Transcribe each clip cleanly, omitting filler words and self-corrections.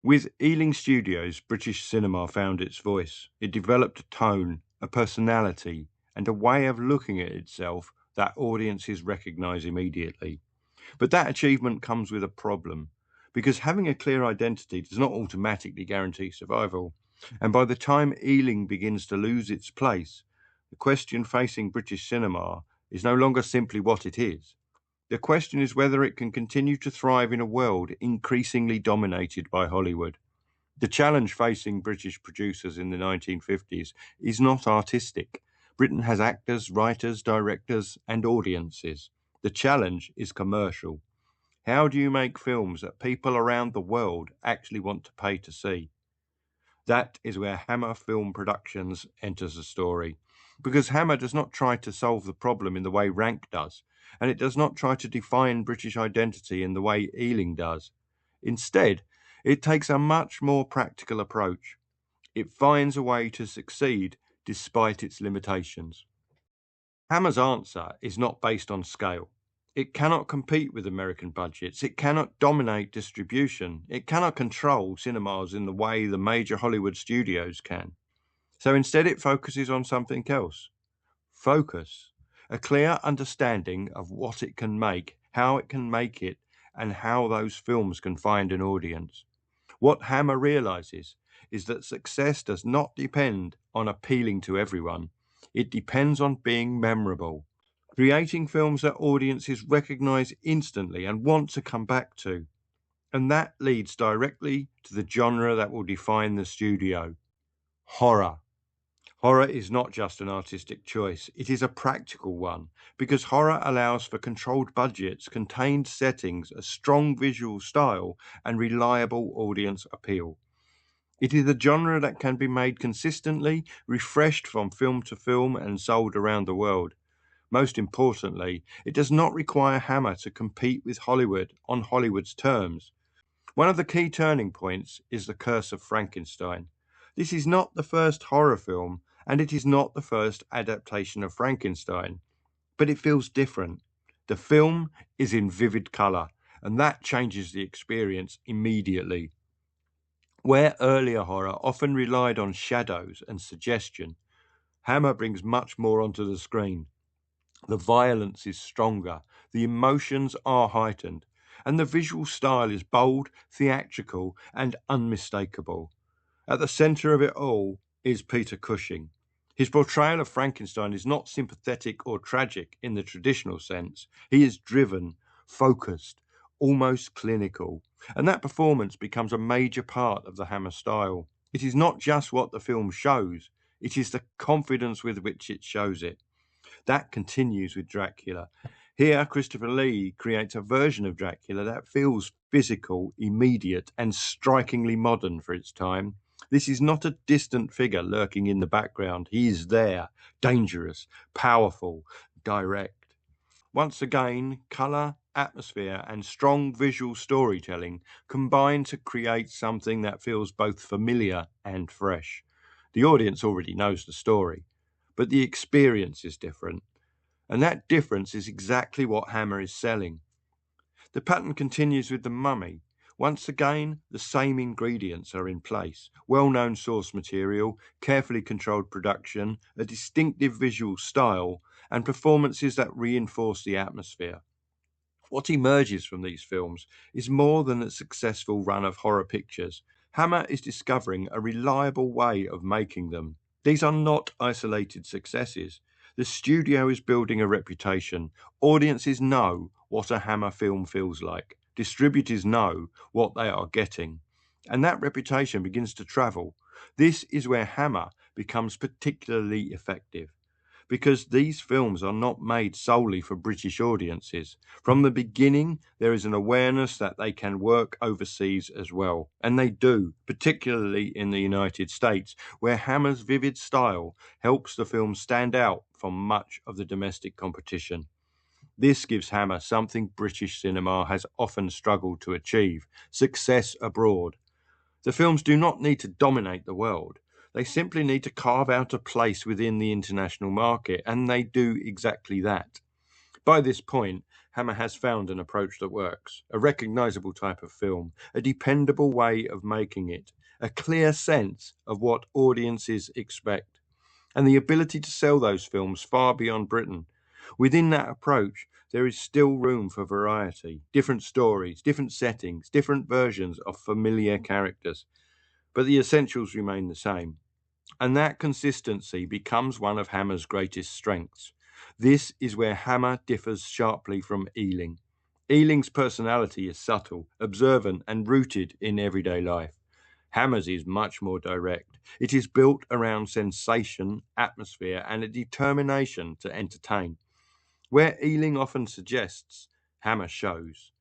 With Ealing Studios, British cinema found its voice. It developed a tone, a personality, and a way of looking at itself that audiences recognise immediately. But that achievement comes with a problem, because having a clear identity does not automatically guarantee survival. And by the time Ealing begins to lose its place, the question facing British cinema is no longer simply what it is. The question is whether it can continue to thrive in a world increasingly dominated by Hollywood. The challenge facing British producers in the 1950s is not artistic. Britain has actors, writers, directors, and audiences. The challenge is commercial. How do you make films that people around the world actually want to pay to see? That is where Hammer Film Productions enters the story. Because Hammer does not try to solve the problem in the way Rank does, and it does not try to define British identity in the way Ealing does. Instead, it takes a much more practical approach. It finds a way to succeed despite its limitations. Hammer's answer is not based on scale. It cannot compete with American budgets. It cannot dominate distribution. It cannot control cinemas in the way the major Hollywood studios can. So instead, it focuses on something else. Focus. A clear understanding of what it can make, how it can make it, and how those films can find an audience. What Hammer realizes is that success does not depend on appealing to everyone. It depends on being memorable, creating films that audiences recognize instantly and want to come back to. And that leads directly to the genre that will define the studio: horror. Horror is not just an artistic choice, it is a practical one, because horror allows for controlled budgets, contained settings, a strong visual style, and reliable audience appeal. It is a genre that can be made consistently, refreshed from film to film, and sold around the world. Most importantly, it does not require Hammer to compete with Hollywood on Hollywood's terms. One of the key turning points is The Curse of Frankenstein. This is not the first horror film, and it is not the first adaptation of Frankenstein, but it feels different. The film is in vivid colour, and that changes the experience immediately. Where earlier horror often relied on shadows and suggestion, Hammer brings much more onto the screen. The violence is stronger, the emotions are heightened, and the visual style is bold, theatrical, and unmistakable. At the centre of it all is Peter Cushing. His portrayal of Frankenstein is not sympathetic or tragic in the traditional sense. He is driven, focused, almost clinical, and that performance becomes a major part of the Hammer style. It is not just what the film shows, it is the confidence with which it shows it. That continues with Dracula. Here, Christopher Lee creates a version of Dracula that feels physical, immediate, and strikingly modern for its time. This is not a distant figure lurking in the background. He is there, dangerous, powerful, direct. Once again, colour, atmosphere, and strong visual storytelling combine to create something that feels both familiar and fresh. The audience already knows the story, but the experience is different. And that difference is exactly what Hammer is selling. The pattern continues with The Mummy. Once again, the same ingredients are in place. Well-known source material, carefully controlled production, a distinctive visual style, and performances that reinforce the atmosphere. What emerges from these films is more than a successful run of horror pictures. Hammer is discovering a reliable way of making them. These are not isolated successes. The studio is building a reputation. Audiences know what a Hammer film feels like. Distributors know what they are getting. And that reputation begins to travel. This is where Hammer becomes particularly effective, because these films are not made solely for British audiences. From the beginning, there is an awareness that they can work overseas as well. And they do, particularly in the United States, where Hammer's vivid style helps the film stand out from much of the domestic competition. This gives Hammer something British cinema has often struggled to achieve: success abroad. The films do not need to dominate the world. They simply need to carve out a place within the international market, and they do exactly that. By this point, Hammer has found an approach that works, a recognisable type of film, a dependable way of making it, a clear sense of what audiences expect, and the ability to sell those films far beyond Britain. Within that approach, there is still room for variety, different stories, different settings, different versions of familiar characters, but the essentials remain the same. And that consistency becomes one of Hammer's greatest strengths. This is where Hammer differs sharply from Ealing. Ealing's personality is subtle, observant, and rooted in everyday life. Hammer's is much more direct. It is built around sensation, atmosphere, and a determination to entertain. Where Ealing often suggests, Hammer shows.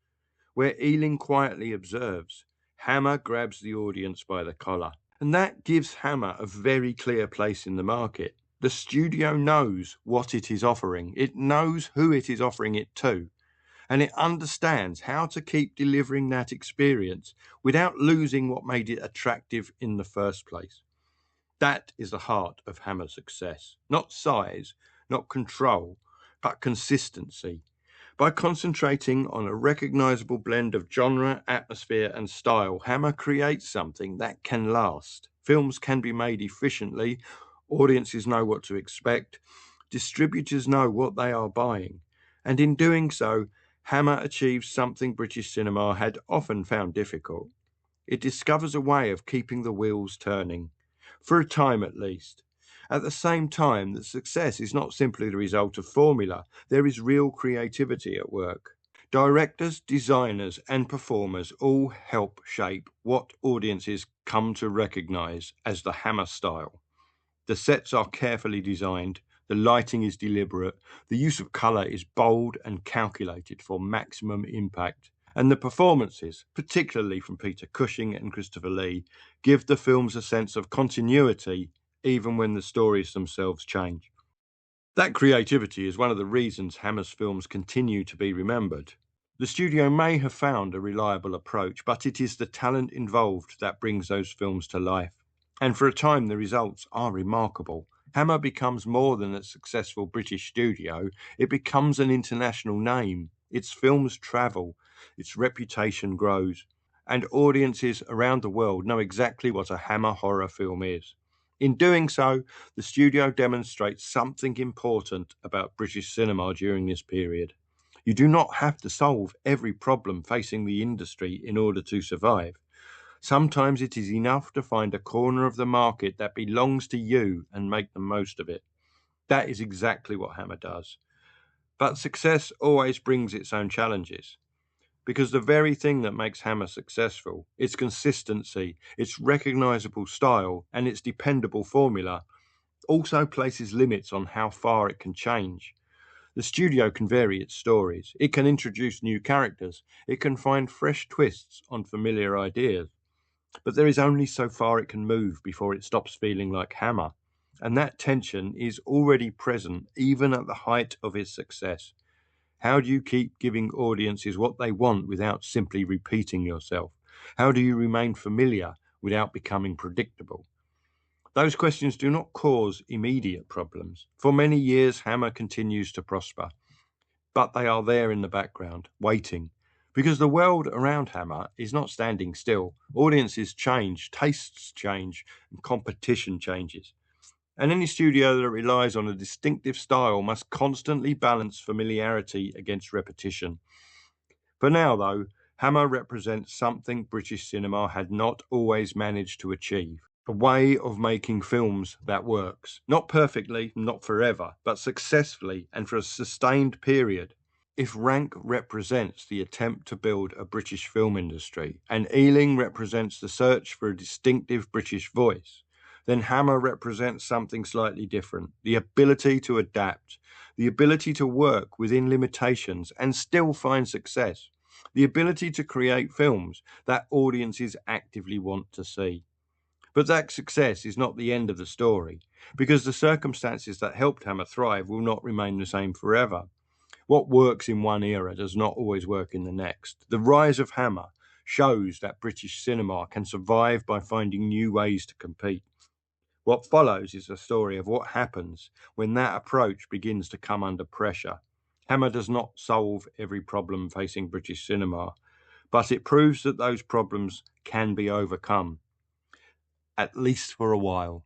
Where Ealing quietly observes, Hammer grabs the audience by the collar. And that gives Hammer a very clear place in the market. The studio knows what it is offering, it knows who it is offering it to, and it understands how to keep delivering that experience without losing what made it attractive in the first place. That is the heart of Hammer's success. Not size, not control, but consistency. By concentrating on a recognizable blend of genre, atmosphere, and style, Hammer creates something that can last. Films can be made efficiently, audiences know what to expect, distributors know what they are buying, and in doing so, Hammer achieves something British cinema had often found difficult. It discovers a way of keeping the wheels turning, for a time at least. At the same time, the success is not simply the result of formula, there is real creativity at work. Directors, designers, and performers all help shape what audiences come to recognise as the Hammer style. The sets are carefully designed, the lighting is deliberate, the use of colour is bold and calculated for maximum impact. And the performances, particularly from Peter Cushing and Christopher Lee, give the films a sense of continuity even when the stories themselves change. That creativity is one of the reasons Hammer's films continue to be remembered. The studio may have found a reliable approach, but it is the talent involved that brings those films to life. And for a time, the results are remarkable. Hammer becomes more than a successful British studio, it becomes an international name. Its films travel, its reputation grows, and audiences around the world know exactly what a Hammer horror film is. In doing so, the studio demonstrates something important about British cinema during this period. You do not have to solve every problem facing the industry in order to survive. Sometimes it is enough to find a corner of the market that belongs to you and make the most of it. That is exactly what Hammer does. But success always brings its own challenges. Because the very thing that makes Hammer successful, its consistency, its recognisable style, and its dependable formula, also places limits on how far it can change. The studio can vary its stories, it can introduce new characters, it can find fresh twists on familiar ideas. But there is only so far it can move before it stops feeling like Hammer. And that tension is already present even at the height of its success. How do you keep giving audiences what they want without simply repeating yourself? How do you remain familiar without becoming predictable? Those questions do not cause immediate problems. For many years, Hammer continues to prosper, but they are there in the background, waiting. Because the world around Hammer is not standing still. Audiences change, tastes change, and competition changes. And any studio that relies on a distinctive style must constantly balance familiarity against repetition. For now, though, Hammer represents something British cinema had not always managed to achieve. A way of making films that works. Not perfectly, not forever, but successfully and for a sustained period. If Rank represents the attempt to build a British film industry, and Ealing represents the search for a distinctive British voice, then Hammer represents something slightly different. The ability to adapt, the ability to work within limitations and still find success, the ability to create films that audiences actively want to see. But that success is not the end of the story, because the circumstances that helped Hammer thrive will not remain the same forever. What works in one era does not always work in the next. The rise of Hammer shows that British cinema can survive by finding new ways to compete. What follows is a story of what happens when that approach begins to come under pressure. Hammer does not solve every problem facing British cinema, but it proves that those problems can be overcome, at least for a while.